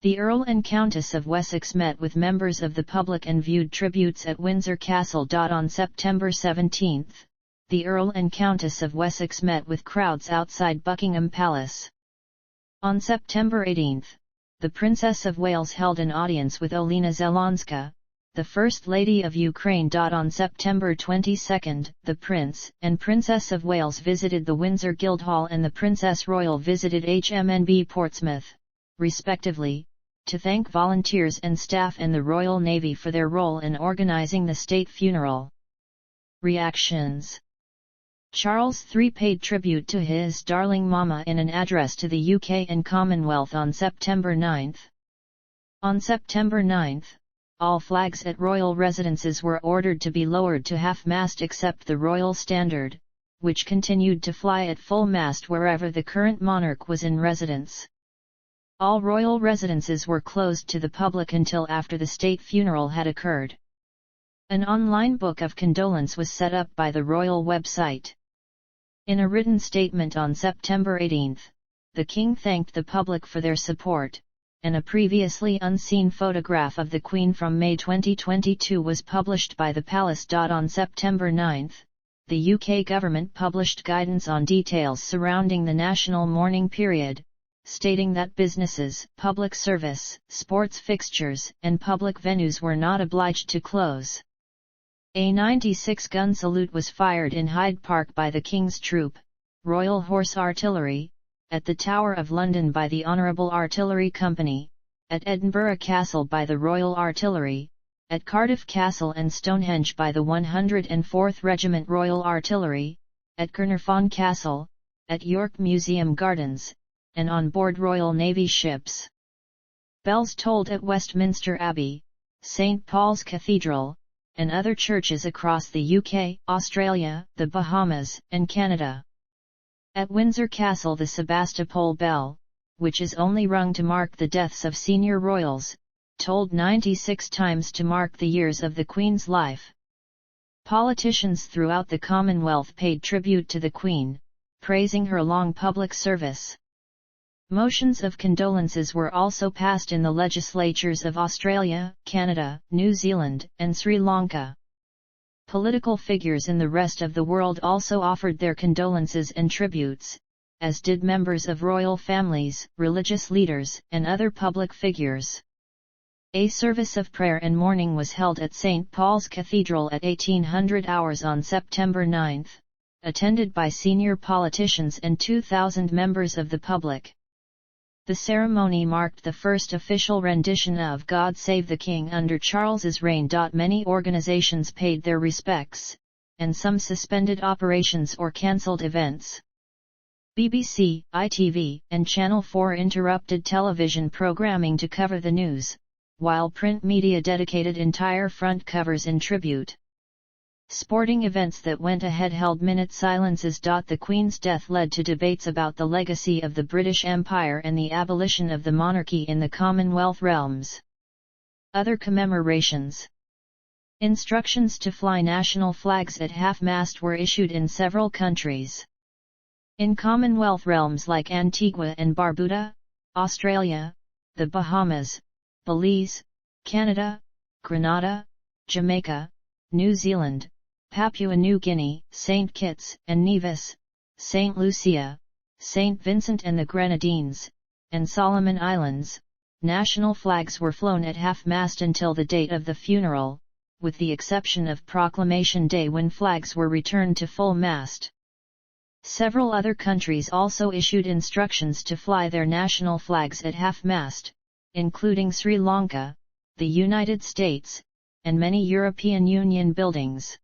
The Earl and Countess of Wessex met with members of the public and viewed tributes at Windsor Castle. On September 17, the Earl and Countess of Wessex met with crowds outside Buckingham Palace. On September 18, the Princess of Wales held an audience with Olena Zelenska, the First Lady of Ukraine. On September 22, the Prince and Princess of Wales visited the Windsor Guildhall and the Princess Royal visited HMNB Portsmouth, respectively, to thank volunteers and staff in the Royal Navy for their role in organising the state funeral. Reactions. Charles III paid tribute to his darling mama in an address to the UK and Commonwealth on September 9. On September 9, all flags at royal residences were ordered to be lowered to half-mast except the Royal Standard, which continued to fly at full mast wherever the current monarch was in residence. All royal residences were closed to the public until after the state funeral had occurred. An online book of condolence was set up by the royal website. In a written statement on September 18, the King thanked the public for their support, and a previously unseen photograph of the Queen from May 2022 was published by the Palace. On September 9, the UK government published guidance on details surrounding the national mourning period, stating that businesses, public service, sports fixtures, and public venues were not obliged to close. A 96-gun salute was fired in Hyde Park by the King's Troop, Royal Horse Artillery, at the Tower of London by the Honourable Artillery Company, at Edinburgh Castle by the Royal Artillery, at Cardiff Castle and Stonehenge by the 104th Regiment Royal Artillery, at Caernarfon Castle, at York Museum Gardens, and on board Royal Navy ships. Bells tolled at Westminster Abbey, St. Paul's Cathedral, and other churches across the UK, Australia, the Bahamas, and Canada. At Windsor Castle the Sebastopol bell, which is only rung to mark the deaths of senior royals, tolled 96 times to mark the years of the Queen's life. Politicians throughout the Commonwealth paid tribute to the Queen, praising her long public service. Motions of condolences were also passed in the legislatures of Australia, Canada, New Zealand, and Sri Lanka. Political figures in the rest of the world also offered their condolences and tributes, as did members of royal families, religious leaders, and other public figures. A service of prayer and mourning was held at St. Paul's Cathedral at 1800 hours on September 9, attended by senior politicians and 2,000 members of the public. The ceremony marked the first official rendition of God Save the King under Charles's reign. Many organizations paid their respects, and some suspended operations or cancelled events. BBC, ITV, and Channel 4 interrupted television programming to cover the news, while print media dedicated entire front covers in tribute. Sporting events that went ahead held minute silences. The Queen's death led to debates about the legacy of the British Empire and the abolition of the monarchy in the Commonwealth realms. Other commemorations. Instructions to fly national flags at half-mast were issued in several countries. In Commonwealth realms like Antigua and Barbuda, Australia, the Bahamas, Belize, Canada, Grenada, Jamaica, New Zealand, Papua New Guinea, St. Kitts and Nevis, St. Lucia, St. Vincent and the Grenadines, and Solomon Islands, national flags were flown at half-mast until the date of the funeral, with the exception of Proclamation Day when flags were returned to full mast. Several other countries also issued instructions to fly their national flags at half-mast, including Sri Lanka, the United States, and many European Union buildings.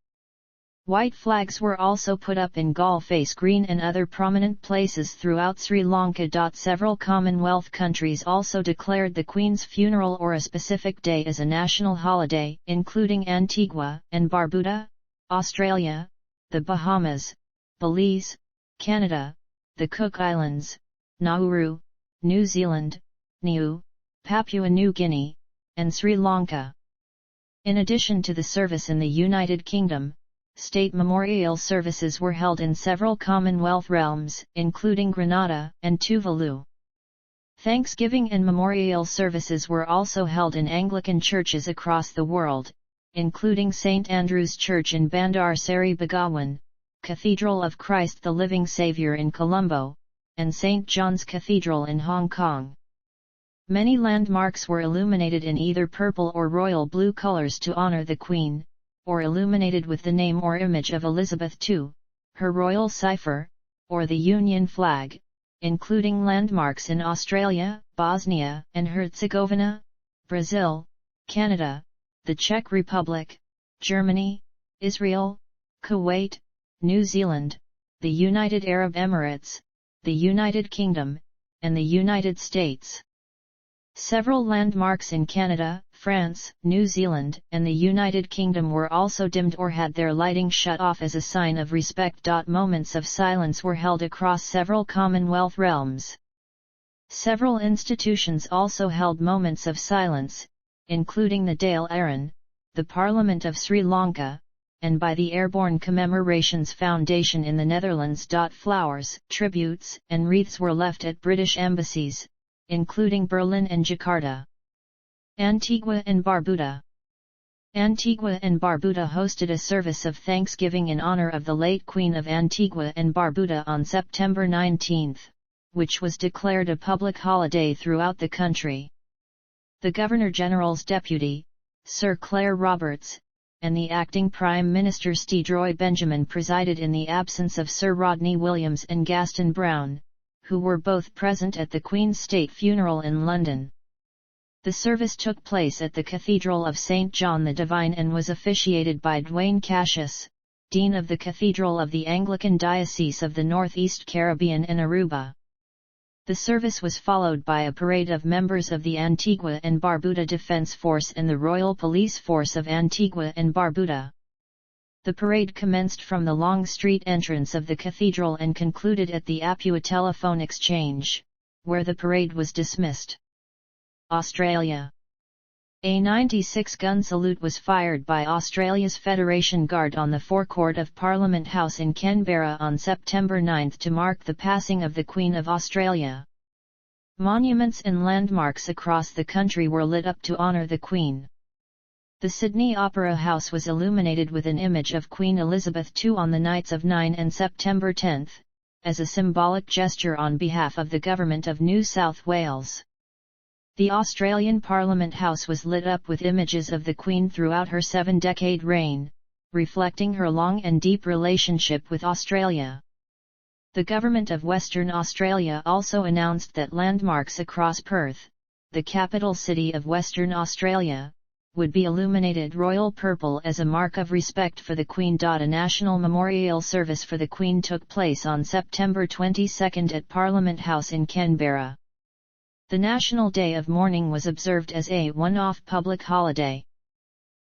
White flags were also put up in Galle-Face Green and other prominent places throughout Sri Lanka. Several Commonwealth countries also declared the Queen's funeral or a specific day as a national holiday, including Antigua and Barbuda, Australia, the Bahamas, Belize, Canada, the Cook Islands, Nauru, New Zealand, Niue, Papua New Guinea, and Sri Lanka. In addition to the service in the United Kingdom, state memorial services were held in several Commonwealth realms, including Grenada and Tuvalu. Thanksgiving and memorial services were also held in Anglican churches across the world, including St. Andrew's Church in Bandar Seri Begawan, Cathedral of Christ the Living Saviour in Colombo, and St. John's Cathedral in Hong Kong. Many landmarks were illuminated in either purple or royal blue colours to honour the Queen, or illuminated with the name or image of Elizabeth II, her royal cipher, or the Union flag, including landmarks in Australia, Bosnia and Herzegovina, Brazil, Canada, the Czech Republic, Germany, Israel, Kuwait, New Zealand, the United Arab Emirates, the United Kingdom, and the United States. Several landmarks in Canada, France, New Zealand, and the United Kingdom were also dimmed or had their lighting shut off as a sign of respect. Moments of silence were held across several Commonwealth realms. Several institutions also held moments of silence, including the Dáil Éireann, the Parliament of Sri Lanka, and by the Airborne Commemorations Foundation in the Netherlands. Flowers, tributes, and wreaths were left at British embassies, including Berlin and Jakarta. Antigua and Barbuda. Antigua and Barbuda hosted a service of thanksgiving in honor of the late Queen of Antigua and Barbuda on September 19, which was declared a public holiday throughout the country. The Governor-General's deputy, Sir Clare Roberts, and the acting Prime Minister Stedroy Benjamin presided in the absence of Sir Rodney Williams and Gaston Browne, who were both present at the Queen's state funeral in London. The service took place at the Cathedral of St. John the Divine and was officiated by Dwayne Cassius, Dean of the Cathedral of the Anglican Diocese of the Northeast Caribbean and Aruba. The service was followed by a parade of members of the Antigua and Barbuda Defence Force and the Royal Police Force of Antigua and Barbuda. The parade commenced from the Long Street entrance of the cathedral and concluded at the Apua Telephone Exchange, where the parade was dismissed. Australia. A 96-gun salute was fired by Australia's Federation Guard on the forecourt of Parliament House in Canberra on September 9 to mark the passing of the Queen of Australia. Monuments and landmarks across the country were lit up to honour the Queen. The Sydney Opera House was illuminated with an image of Queen Elizabeth II on the nights of 9 and September 10, as a symbolic gesture on behalf of the Government of New South Wales. The Australian Parliament House was lit up with images of the Queen throughout her 7-decade reign, reflecting her long and deep relationship with Australia. The Government of Western Australia also announced that landmarks across Perth, the capital city of Western Australia, would be illuminated royal purple as a mark of respect for the Queen. A national memorial service for the Queen took place on September 22 at Parliament House in Canberra. The National Day of Mourning was observed as a one-off public holiday.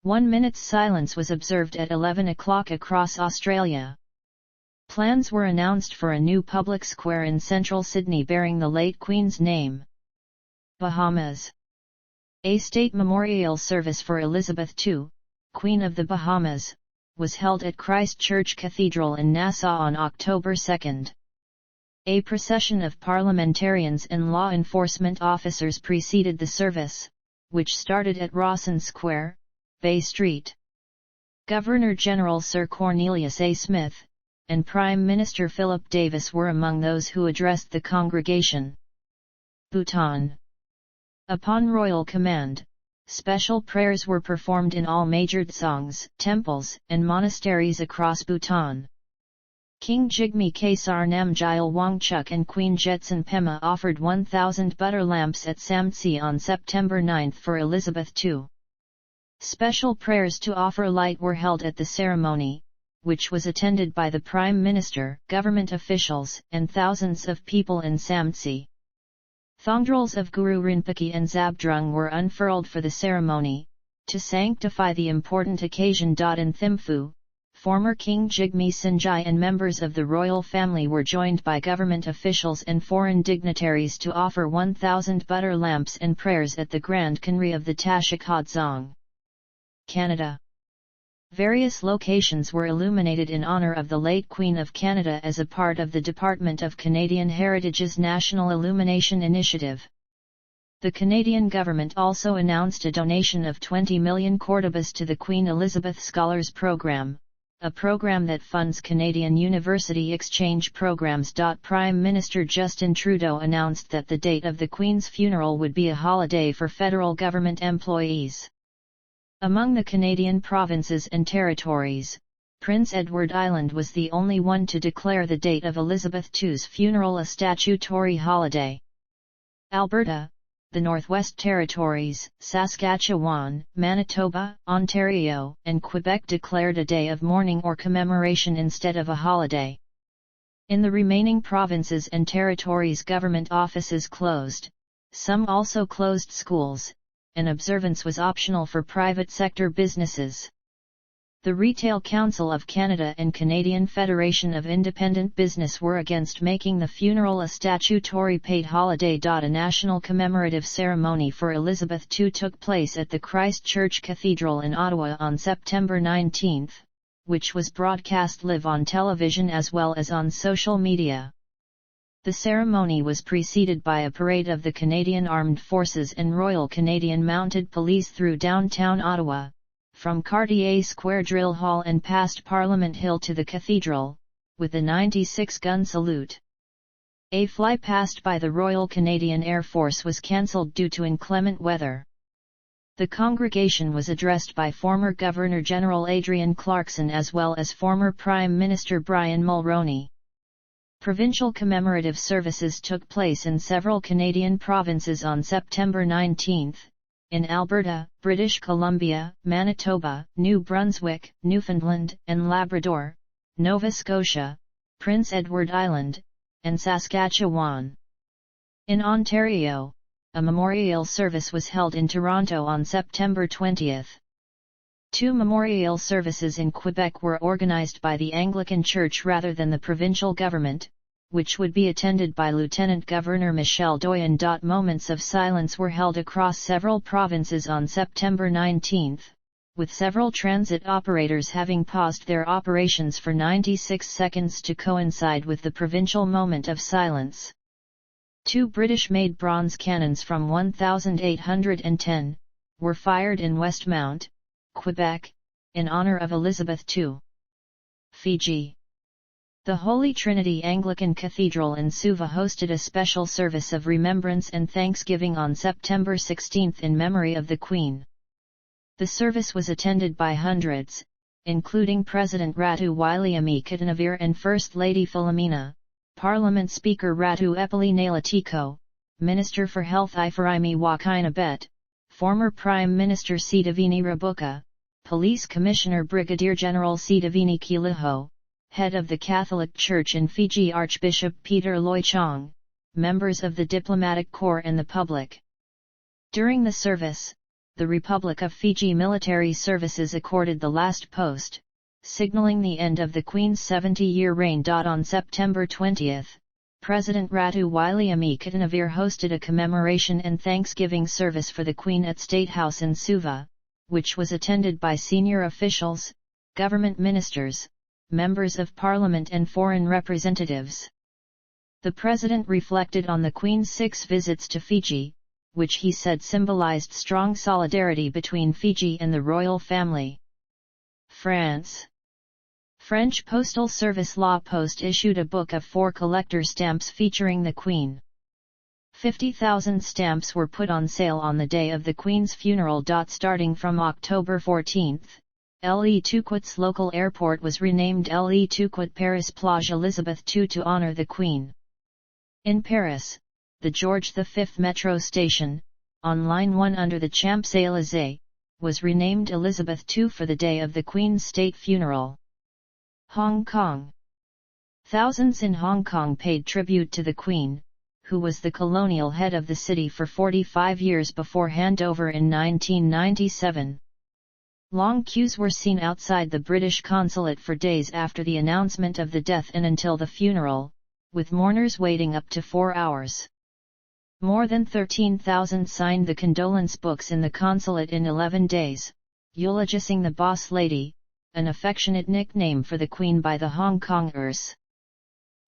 1 minute's silence was observed at 11 o'clock across Australia. Plans were announced for a new public square in central Sydney bearing the late Queen's name. Bahamas. A state memorial service for Elizabeth II, Queen of the Bahamas, was held at Christ Church Cathedral in Nassau on October 2. A procession of parliamentarians and law enforcement officers preceded the service, which started at Rawson Square, Bay Street. Governor-General Sir Cornelius A. Smith, and Prime Minister Philip Davis were among those who addressed the congregation. Bhutan. Upon royal command, special prayers were performed in all major dzongs, temples, and monasteries across Bhutan. King Jigme Khesar Namgyal Wangchuk and Queen Jetsun Pema offered 1,000 butter lamps at Samtse on September 9 for Elizabeth II. Special prayers to offer light were held at the ceremony, which was attended by the Prime Minister, government officials, and thousands of people in Samtse. Thongdrels of Guru Rinpoche and Zabdrung were unfurled for the ceremony, to sanctify the important occasion. In Thimphu, former King Jigme Sinjai and members of the royal family were joined by government officials and foreign dignitaries to offer 1,000 butter lamps and prayers at the Grand Canri of the Tashikha Dzong. Canada. Various locations were illuminated in honor of the late Queen of Canada as a part of the Department of Canadian Heritage's National Illumination Initiative. The Canadian government also announced a donation of 20 million Cordobas to the Queen Elizabeth Scholars Program, a program that funds Canadian university exchange programs. Prime Minister Justin Trudeau announced that the date of the Queen's funeral would be a holiday for federal government employees. Among the Canadian provinces and territories, Prince Edward Island was the only one to declare the date of Elizabeth II's funeral a statutory holiday. Alberta, the Northwest Territories, Saskatchewan, Manitoba, Ontario, and Quebec declared a day of mourning or commemoration instead of a holiday. In the remaining provinces and territories, government offices closed. Some also closed schools, and observance was optional for private sector businesses. The Retail Council of Canada and Canadian Federation of Independent Business were against making the funeral a statutory paid holiday. A national commemorative ceremony for Elizabeth II took place at the Christ Church Cathedral in Ottawa on September 19, which was broadcast live on television as well as on social media. The ceremony was preceded by a parade of the Canadian Armed Forces and Royal Canadian Mounted Police through downtown Ottawa, from Cartier Square Drill Hall and past Parliament Hill to the Cathedral, with a 96-gun salute. A flypast by the Royal Canadian Air Force was cancelled due to inclement weather. The congregation was addressed by former Governor-General Adrian Clarkson as well as former Prime Minister Brian Mulroney. Provincial commemorative services took place in several Canadian provinces on September 19, in Alberta, British Columbia, Manitoba, New Brunswick, Newfoundland and Labrador, Nova Scotia, Prince Edward Island, and Saskatchewan. In Ontario, a memorial service was held in Toronto on September 20. 2 memorial services in Quebec were organized by the Anglican Church rather than the provincial government, which would be attended by Lieutenant Governor Michel Doyon. Moments of silence were held across several provinces on September 19, with several transit operators having paused their operations for 96 seconds to coincide with the provincial moment of silence. 2 British-made bronze cannons from 1810 were fired in Westmount, Quebec, in honor of Elizabeth II. Fiji. The Holy Trinity Anglican Cathedral in Suva hosted a special service of remembrance and thanksgiving on September 16 in memory of the Queen. The service was attended by hundreds, including President Ratu Wiliami Kitanavir and First Lady Philomena, Parliament Speaker Ratu Epeli Nalatiko, Minister for Health Iferaimi Wakainabet, former Prime Minister Sidavini Rabuka, Police Commissioner Brigadier General Sidavini Kiliho, Head of the Catholic Church in Fiji Archbishop Peter Loichong, members of the diplomatic corps and the public. During the service, the Republic of Fiji military services accorded the last post, signalling the end of the Queen's 70-year reign. On September 20, President Ratu Waileami-Katanavir hosted a commemoration and thanksgiving service for the Queen at State House in Suva, which was attended by senior officials, government ministers, members of parliament and foreign representatives. The President reflected on the Queen's 6 visits to Fiji, which he said symbolized strong solidarity between Fiji and the royal family. France. French Postal Service La Poste issued a book of 4 collector stamps featuring the Queen. 50,000 stamps were put on sale on the day of the Queen's funeral. Starting from October 14, Le Touquet's local airport was renamed Le Touquet Paris Plage Elizabeth II to honor the Queen. In Paris, the George V metro station, on Line 1 under the Champs-Élysées, was renamed Elizabeth II for the day of the Queen's state funeral. Hong Kong. Thousands in Hong Kong paid tribute to the Queen, who was the colonial head of the city for 45 years before handover in 1997. Long queues were seen outside the British consulate for days after the announcement of the death and until the funeral, with mourners waiting up to 4 hours. More than 13,000 signed the condolence books in the consulate in 11 days, eulogizing the Boss Lady, an affectionate nickname for the Queen by the Hong Kongers.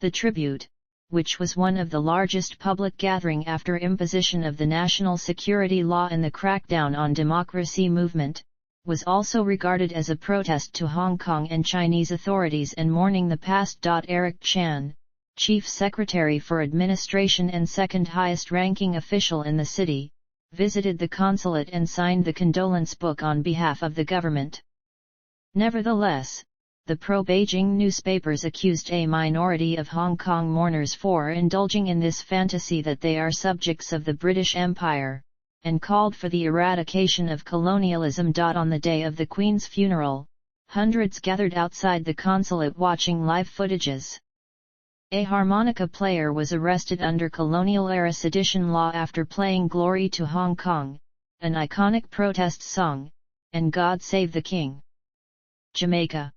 The tribute, which was one of the largest public gathering after imposition of the national security law and the crackdown on democracy movement, was also regarded as a protest to Hong Kong and Chinese authorities and mourning the past. Eric Chan, Chief Secretary for Administration and second highest ranking official in the city, visited the consulate and signed the condolence book on behalf of the government. Nevertheless, the pro-Beijing newspapers accused a minority of Hong Kong mourners for indulging in this fantasy that they are subjects of the British Empire, and called for the eradication of colonialism. On the day of the Queen's funeral, hundreds gathered outside the consulate watching live footages. A harmonica player was arrested under colonial-era sedition law after playing Glory to Hong Kong, an iconic protest song, and God Save the King. Jamaica.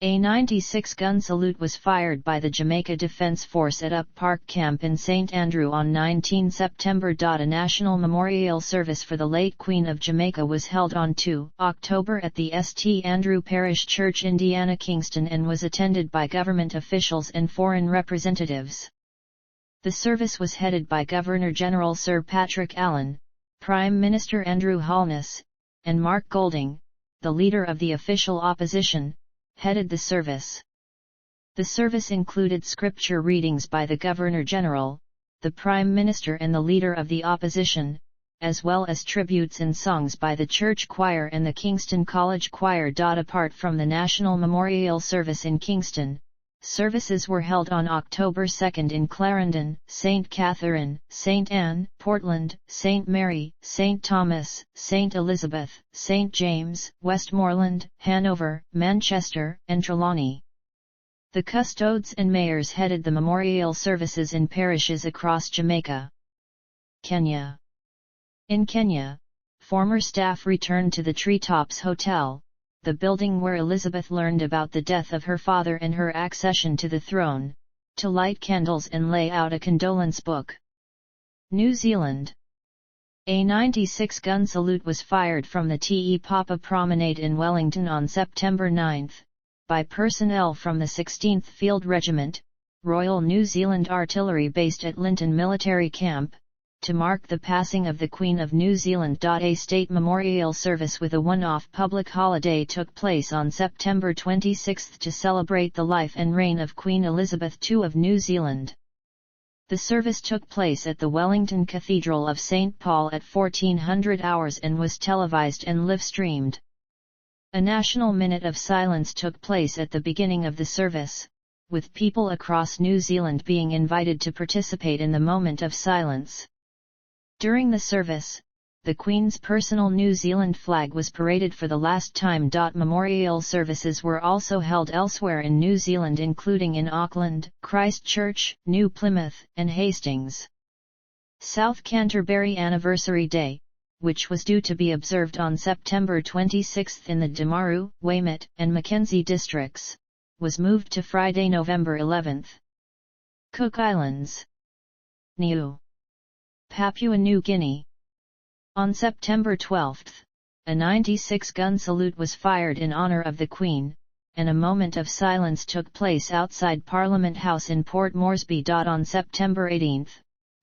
A 96-gun salute was fired by the Jamaica Defence Force at Up Park Camp in St Andrew on 19 September. A national memorial service for the late Queen of Jamaica was held on 2 October at the St Andrew Parish Church, Indiana, Kingston, and was attended by government officials and foreign representatives. The service was headed by Governor-General Sir Patrick Allen, Prime Minister Andrew Holness, and Mark Golding, the leader of the official opposition, headed the service. The service included scripture readings by the Governor-General, the Prime Minister and the Leader of the Opposition, as well as tributes and songs by the Church Choir and the Kingston College Choir. Apart from the National Memorial Service in Kingston, services were held on October 2 in Clarendon, St. Catherine, St. Anne, Portland, St. Mary, St. Thomas, St. Elizabeth, St. James, Westmoreland, Hanover, Manchester, and Trelawney. The custodes and mayors headed the memorial services in parishes across Jamaica. Kenya. In Kenya, former staff returned to the Treetops Hotel, the building where Elizabeth learned about the death of her father and her accession to the throne, to light candles and lay out a condolence book. New Zealand. A 96-gun salute was fired from the Te Papa Promenade in Wellington on September 9, by personnel from the 16th Field Regiment, Royal New Zealand Artillery based at Linton Military Camp, to mark the passing of the Queen of New Zealand. A state memorial service with a one-off public holiday took place on September 26 to celebrate the life and reign of Queen Elizabeth II of New Zealand. The service took place at the Wellington Cathedral of St. Paul at 1400 hours and was televised and live-streamed. A national minute of silence took place at the beginning of the service, with people across New Zealand being invited to participate in the moment of silence. During the service, the Queen's personal New Zealand flag was paraded for the last time. Memorial services were also held elsewhere in New Zealand, including in Auckland, Christchurch, New Plymouth, and Hastings. South Canterbury Anniversary Day, which was due to be observed on September 26 in the Damaru, Weymouth, and Mackenzie districts, was moved to Friday, November 11. Cook Islands. Niue, Papua New Guinea. On September 12, a 96-gun salute was fired in honour of the Queen, and a moment of silence took place outside Parliament House in Port Moresby. On September 18,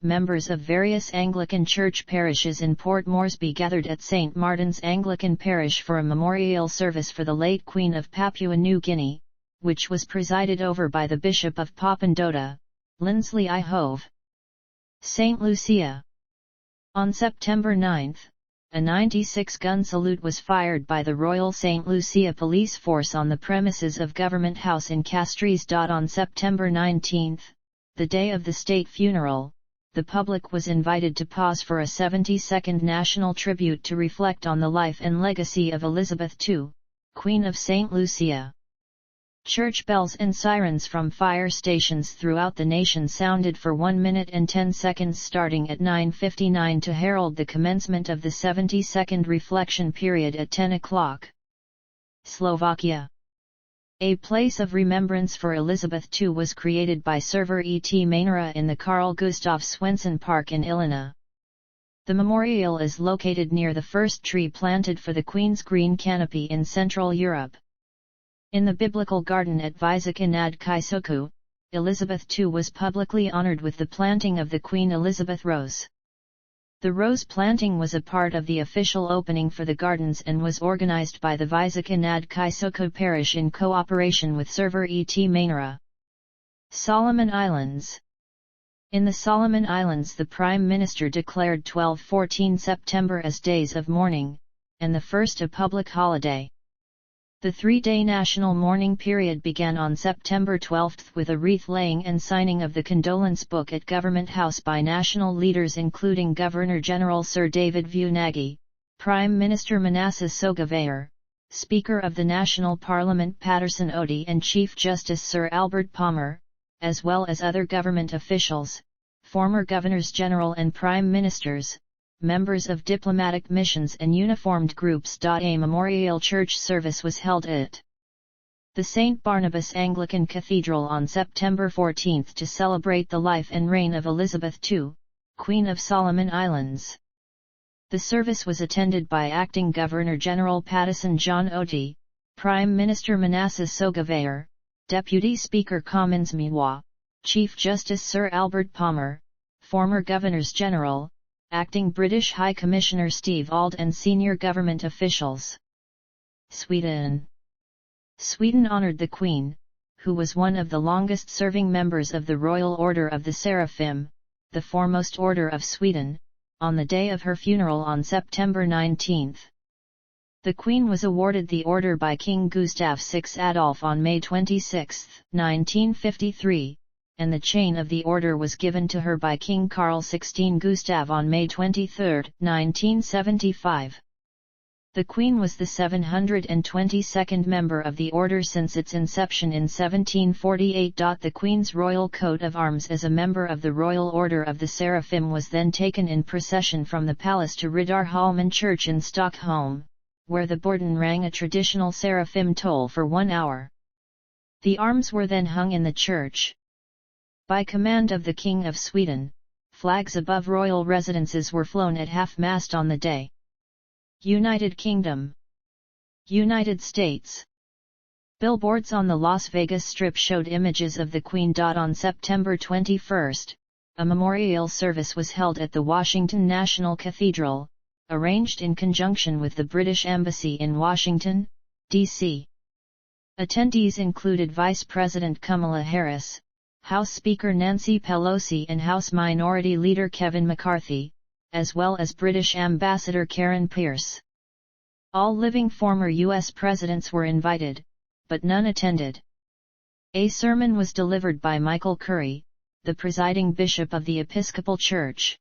members of various Anglican church parishes in Port Moresby gathered at St. Martin's Anglican Parish for a memorial service for the late Queen of Papua New Guinea, which was presided over by the Bishop of Papandota, Lindsley I. Hove. St. Lucia. On September 9, a 96-gun salute was fired by the Royal St. Lucia Police Force on the premises of Government House in Castries. On September 19, the day of the state funeral, the public was invited to pause for a 70-second national tribute to reflect on the life and legacy of Elizabeth II, Queen of St. Lucia. Church bells and sirens from fire stations throughout the nation sounded for 1 minute and 10 seconds starting at 9:59 to herald the commencement of the 70-second reflection period at 10 o'clock. Slovakia. A place of remembrance for Elizabeth II was created by Server E.T. Mainora in the Carl Gustav Swenson Park in Ilina. The memorial is located near the first tree planted for the Queen's green canopy in Central Europe. In the biblical garden at Vysoka nad Kaisoku, Elizabeth II was publicly honoured with the planting of the Queen Elizabeth Rose. The rose planting was a part of the official opening for the gardens and was organised by the Vysoka nad Kaisoku parish in cooperation with Server E.T. Mainora. Solomon Islands. In the Solomon Islands, the Prime Minister declared 12-14 September as days of mourning, and the first a public holiday. The 3-day national mourning period began on September 12 with a wreath-laying and signing of the condolence book at Government House by national leaders including Governor-General Sir David Vunagi, Prime Minister Manasseh Sogavare, Speaker of the National Parliament Patterson Odi and Chief Justice Sir Albert Palmer, as well as other government officials, former Governors-General and Prime Ministers, members of diplomatic missions and uniformed groups. A memorial church service was held at the St. Barnabas Anglican Cathedral on September 14 to celebrate the life and reign of Elizabeth II, Queen of Solomon Islands. The service was attended by Acting Governor-General Patterson John Oti, Prime Minister Manasseh Sogavare, Deputy Speaker Commons Miwa, Chief Justice Sir Albert Palmer, former Governors-General, Acting British High Commissioner Steve Auld and senior government officials. Sweden. Sweden honoured the Queen, who was one of the longest-serving members of the Royal Order of the Seraphim, the foremost order of Sweden, on the day of her funeral on September 19. The Queen was awarded the order by King Gustav VI Adolf on May 26, 1953. And the chain of the order was given to her by King Carl XVI Gustav on May 23, 1975. The Queen was the 722nd member of the order since its inception in 1748. The Queen's royal coat of arms as a member of the Royal Order of the Seraphim was then taken in procession from the palace to Riddarholmen Church in Stockholm, where the Borden rang a traditional seraphim toll for 1 hour. The arms were then hung in the church. By command of the King of Sweden, flags above royal residences were flown at half-mast on the day. United Kingdom. United States. Billboards on the Las Vegas Strip showed images of the Queen. On September 21, a memorial service was held at the Washington National Cathedral, arranged in conjunction with the British Embassy in Washington, D.C. Attendees included Vice President Kamala Harris, House Speaker Nancy Pelosi and House Minority Leader Kevin McCarthy, as well as British Ambassador Karen Pierce. All living former U.S. presidents were invited, but none attended. A sermon was delivered by Michael Curry, the presiding bishop of the Episcopal Church.